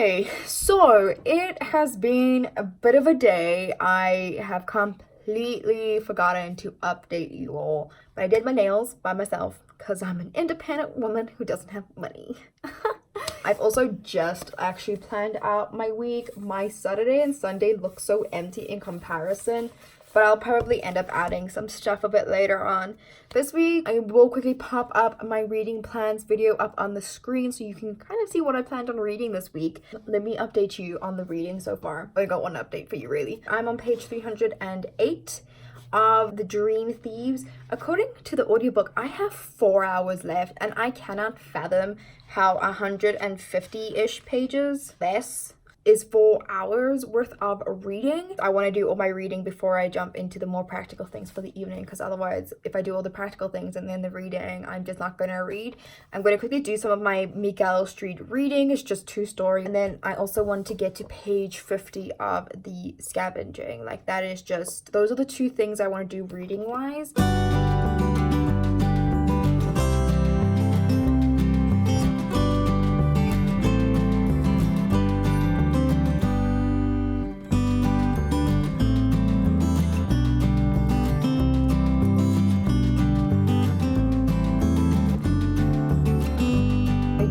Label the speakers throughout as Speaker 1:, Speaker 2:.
Speaker 1: Okay, so it has been a bit of a day. I have completely forgotten to update you all, but I did my nails by myself because I'm an independent woman who doesn't have money. I've also just actually planned out my week. My Saturday and Sunday look so empty in comparison, but I'll probably end up adding some stuff a bit later on. This week, I will quickly pop up my reading plans video up on the screen so you can kind of see what I planned on reading this week. Let me update you on the reading so far. I got one update for you, really. I'm on page 308 of The Dream Thieves. According to the audiobook, I have 4 hours left, and I cannot fathom how 150-ish pages less is 4 hours worth of reading. I want to do all my reading before I jump into the more practical things for the evening, because otherwise, if I do all the practical things and then the reading, I'm just not going to read. I'm going to quickly do some of my Miguel Street reading. It's just 2 stories. And then I also want to get to page 50 of the scavenging. Like, that is just, those are the 2 things I want to do reading wise.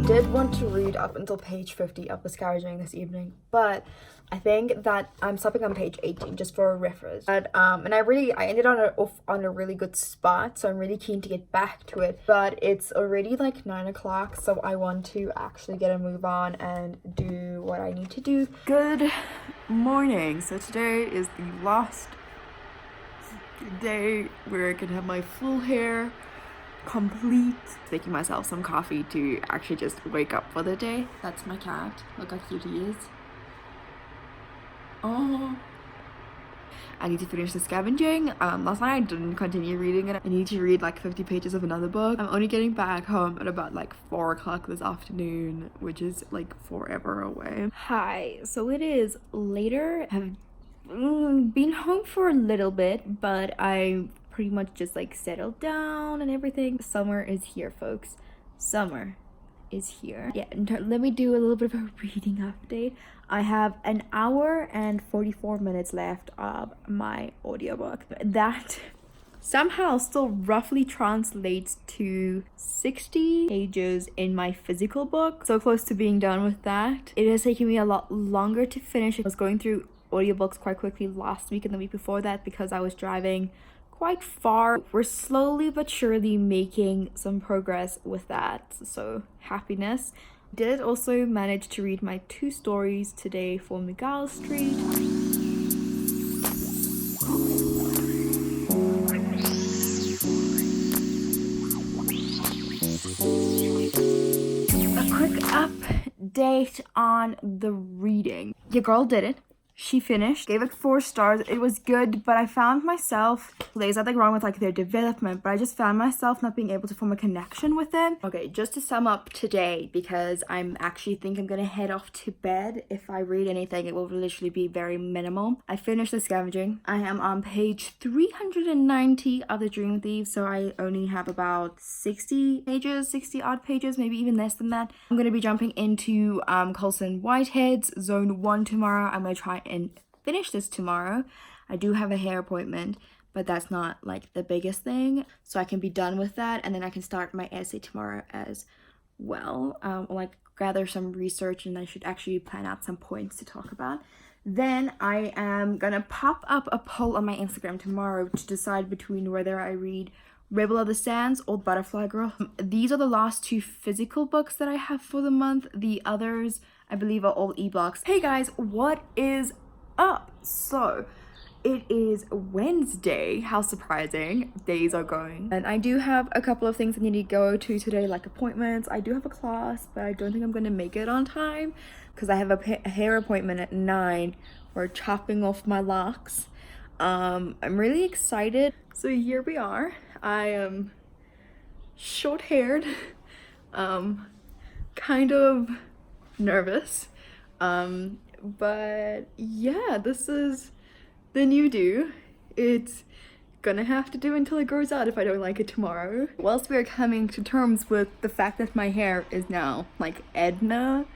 Speaker 1: Did want to read up until page 50 of the scavenging this evening, but I think that I'm stopping on page 18 just for a reference. But and I ended off on a really good spot, so I'm really keen to get back to it. But it's already like 9 o'clock, so I want to actually get a move on and do what I need to do. Good morning. So today is the last day where I can have my full hair complete. Making myself some coffee to actually just wake up for the day. That's my cat. Look how cute he is. Oh, I need to finish the scavenging. Last night I didn't continue reading it. I need to read like 50 pages of another book. I'm only getting back home at about like 4 o'clock this afternoon, which is like forever away. Hi, so it is later. I've been home for a little bit, but I pretty much just like settled down and everything. Summer is here, folks. Summer is here. Yeah, let me do a little bit of a reading update. I have an hour and 44 minutes left of my audiobook. That somehow still roughly translates to 60 pages in my physical book. So close to being done with that. It has taken me a lot longer to finish. I was going through audiobooks quite quickly last week and the week before that because I was driving quite far. We're slowly but surely making some progress with that, so happiness. Did also manage to read my 2 stories today for Miguel Street. A quick update on the reading. Your girl did it. She finished, gave it 4 stars. It was good, but I found myself, there's nothing wrong with like their development, but I just found myself not being able to form a connection with them. Okay, just to sum up today, because I'm actually think I'm gonna head off to bed. If I read anything, it will literally be very minimal. I finished the scavenging. I am on page 390 of The Dream Thieves, so I only have about 60 odd pages, maybe even less than that. I'm gonna be jumping into Colson Whitehead's Zone 1 tomorrow. I'm gonna try and finish this tomorrow. I do have a hair appointment, but that's not like the biggest thing, so I can be done with that, and then I can start my essay tomorrow as well. Like gather some research, and I should actually plan out some points to talk about. Then I am gonna pop up a poll on my Instagram tomorrow to decide between whether I read Rebel of the Sands or Butterfly Girl. These are the last 2 physical books that I have for the month. The others, I believe, are all ebooks. Hey guys, what is up? So it is Wednesday. How surprising. Days are going. And I do have a couple of things I need to go to today, like appointments. I do have a class, but I don't think I'm going to make it on time because I have a hair appointment at 9. We're chopping off my locks. I'm really excited. So here we are. I am short-haired, kind of nervous, but yeah, this is the new do. It's gonna have to do until it grows out if I don't like it tomorrow. Whilst we are coming to terms with the fact that my hair is now like Edna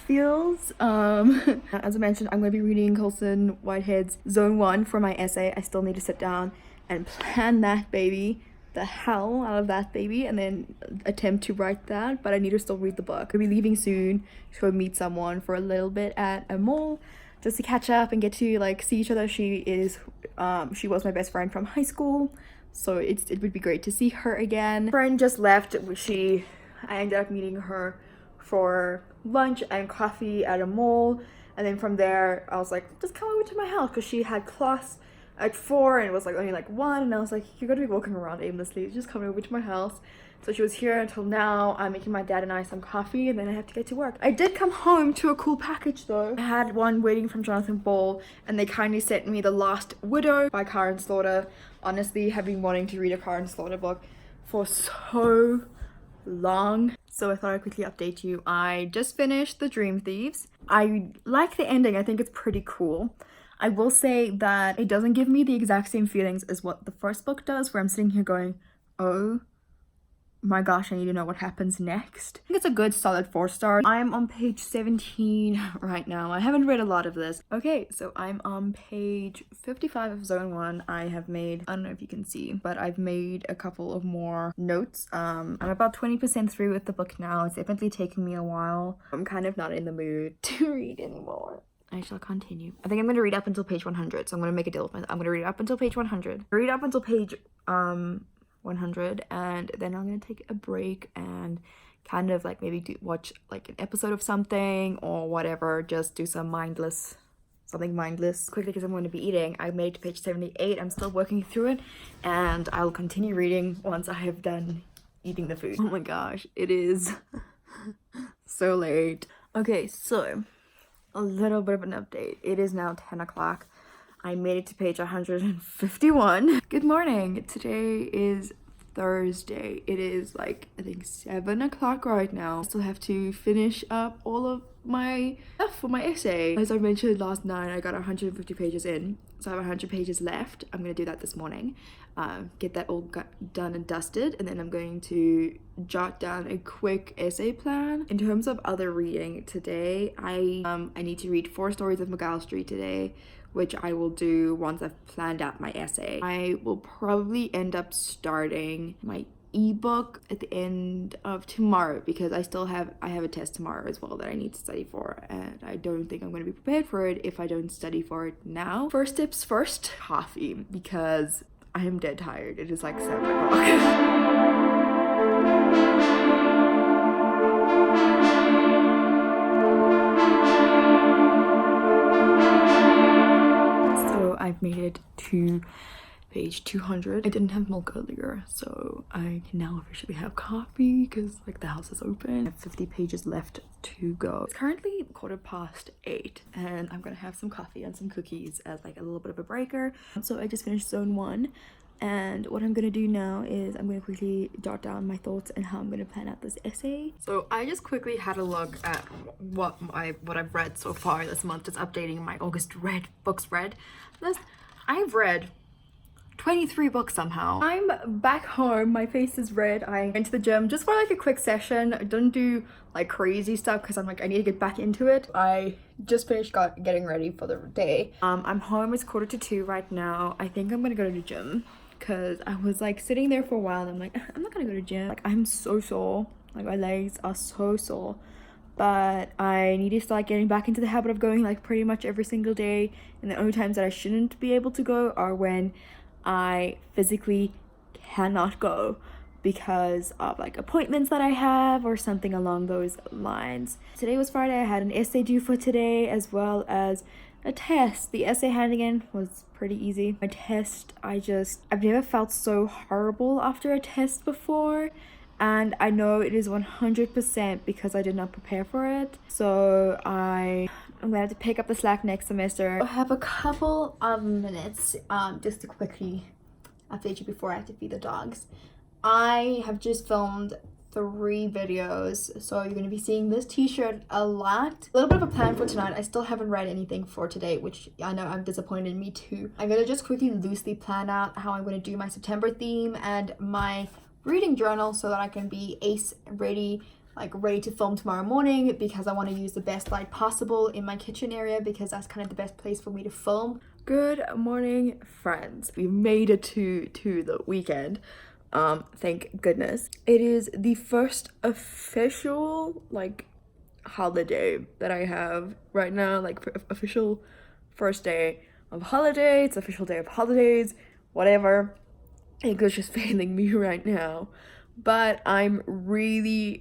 Speaker 1: feels. As I mentioned, I'm going to be reading Colson Whitehead's Zone 1 for my essay. I still need to sit down and plan that baby, the hell out of that baby, and then attempt to write that, but I need to still read the book. I'll be leaving soon to go meet someone for a little bit at a mall just to catch up and get to like see each other. She was my best friend from high school, so it would be great to see her again. Friend just left. I ended up meeting her for lunch and coffee at a mall, and then from there I was like, just come over to my house, because she had class at 4 and it was like only like 1, and I was like, you're gonna be walking around aimlessly, just come over to my house. So she was here until now. I'm making my dad and I some coffee, and then I have to get to work. I did come home to a cool package though. I had one waiting from Jonathan Ball, and they kindly sent me The Last Widow by Karen Slaughter. Honestly, have been wanting to read a Karen Slaughter book for so long, so I thought I'd quickly update you. I just finished The Dream Thieves. I like the ending. I think it's pretty cool. I will say that it doesn't give me the exact same feelings as what the first book does, where I'm sitting here going, oh my gosh, I need to know what happens next. I think it's a good solid 4 star. I'm on page 17 right now. I haven't read a lot of this. Okay, so I'm on page 55 of Zone 1. I have made, I don't know if you can see, but I've made a couple of more notes. I'm about 20% through with the book now. It's definitely taking me a while. I'm kind of not in the mood to read anymore. I shall continue. I think I'm going to read up until page 100, so I'm going to make a deal with myself. I'm going to read up until page 100. Read up until page 100, and then I'm going to take a break and kind of like maybe watch like an episode of something or whatever. Just do something mindless quickly, because I'm going to be eating. I made it to page 78. I'm still working through it, and I'll continue reading once I have done eating the food. Oh my gosh, it is so late. Okay, so a little bit of an update. It is now 10 o'clock. I made it to page 151. Good morning. Today is Thursday. It is like, I think 7 o'clock right now. I still have to finish up all of my stuff for my essay. As I mentioned last night, I got 150 pages in, so I have 100 pages left. I'm gonna do that this morning. Get that all done and dusted, and then I'm going to jot down a quick essay plan. In terms of other reading today, I need to read 4 stories of McGowl Street today, which I will do once I've planned out my essay. I will probably end up starting my ebook at the end of tomorrow, because I have a test tomorrow as well that I need to study for, and I don't think I'm going to be prepared for it if I don't study for it now. First tips first, coffee, because I am dead tired. It is like 7 o'clock. I've made it to page 200. I didn't have milk earlier, so I can now officially have coffee because like the house is open. I have 50 pages left to go. It's currently 8:15, and I'm gonna have some coffee and some cookies as like a little bit of a breaker. So I just finished Zone 1, and what I'm gonna do now is I'm gonna quickly jot down my thoughts and how I'm gonna plan out this essay. So I just quickly had a look at what I've read so far this month, just updating my August books read list. I've read 23 books somehow. I'm back home, my face is red. I went to the gym just for like a quick session. I didn't do like crazy stuff because I'm like, I need to get back into it. I just finished getting ready for the day. I'm home, it's 1:45 right now. I think I'm gonna go to the gym because I was like sitting there for a while and I'm like, I'm not gonna go to the gym. Like I'm so sore, like my legs are so sore. But I need to start getting back into the habit of going like pretty much every single day, and the only times that I shouldn't be able to go are when I physically cannot go because of like appointments that I have or something along those lines. Today was Friday. I had an essay due for today as well as a test. The essay handing in was pretty easy. My test, I've never felt so horrible after a test before. And I know it is 100% because I did not prepare for it. So I'm gonna have to pick up the slack next semester. I have a couple of minutes just to quickly update you before I have to feed the dogs. I have just filmed 3 videos, so you're gonna be seeing this t-shirt a lot. A little bit of a plan for tonight. I still haven't read anything for today, which I know I'm disappointed in me too. I'm gonna just quickly loosely plan out how I'm gonna do my September theme and my reading journal so that I can be ace ready like ready to film tomorrow morning because I want to use the best light possible in my kitchen area because that's kind of the best place for me to film. Good morning, friends. We made it to the weekend. Thank goodness. It is the first official like holiday that I have right now, like official first day of holiday. It's official day of holidays, whatever. English is failing me right now, but I'm really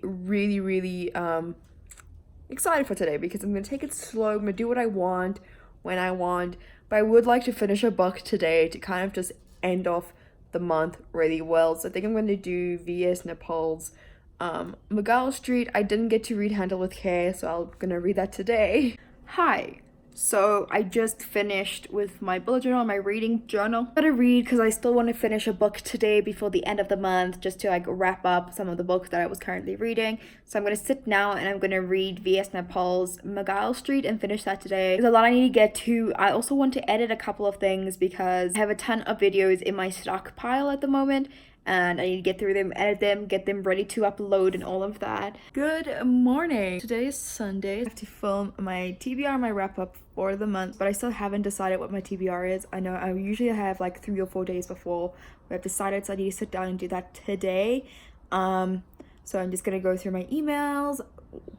Speaker 1: excited for today because I'm gonna take it slow. I'm gonna do what I want when I want, but I would like to finish a book today to kind of just end off the month really well. So I think I'm going to do V.S. Naipaul's McGowl Street. I didn't get to read Handle with Care, so I'm gonna read that today. Hi. So I just finished with my bullet journal, my reading journal. I'm gonna read because I still want to finish a book today before the end of the month, just to like wrap up some of the books that I was currently reading. So I'm gonna sit now and I'm gonna read V.S. Naipaul's McGowl Street and finish that today. There's a lot I need to get to. I also want to edit a couple of things because I have a ton of videos in my stockpile at the moment, and I need to get through them, edit them, get them ready to upload and all of that. Good morning. Today is Sunday. I have to film my TBR, my wrap up for the month, but I still haven't decided what my TBR is. I know I usually have like 3 or 4 days before we have decided, so I need to sit down and do that today. So I'm just gonna go through my emails,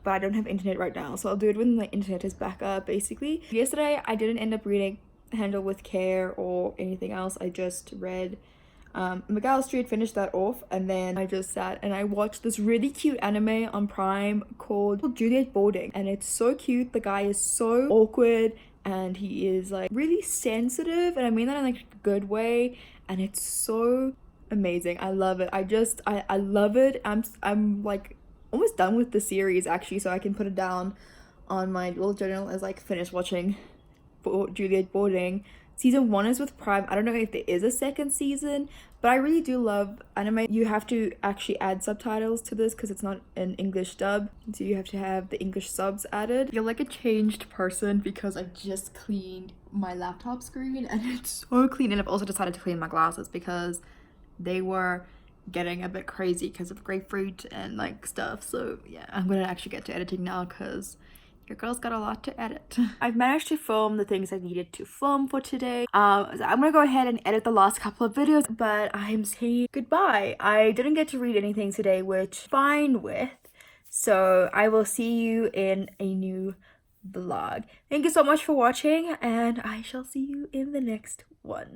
Speaker 1: but I don't have internet right now, so I'll do it when my internet is back up, basically. Yesterday, I didn't end up reading Handle with Care or anything else. I just read McGowl Street, finished that off, and then I just sat and I watched this really cute anime on Prime called Juliet Boarding, and it's so cute. The guy is so awkward and he is like really sensitive, and I mean that in like a good way, and it's so amazing. I love it. I love it. I'm like almost done with the series actually, so I can put it down on my little journal as like finish watching Juliet Boarding. Season 1 is with Prime. I don't know if there is a second season, but I really do love anime. You have to actually add subtitles to this because it's not an English dub, so you have to have the English subs added. You're like a changed person because I just cleaned my laptop screen and it's so clean, and I've also decided to clean my glasses because they were getting a bit crazy because of grapefruit and like stuff. So yeah, I'm gonna actually get to editing now because your girl's got a lot to edit. I've managed to film the things I needed to film for today. So I'm gonna go ahead and edit the last couple of videos, but I'm saying goodbye. I didn't get to read anything today, which I'm fine with. So I will see you in a new vlog. Thank you so much for watching, and I shall see you in the next one.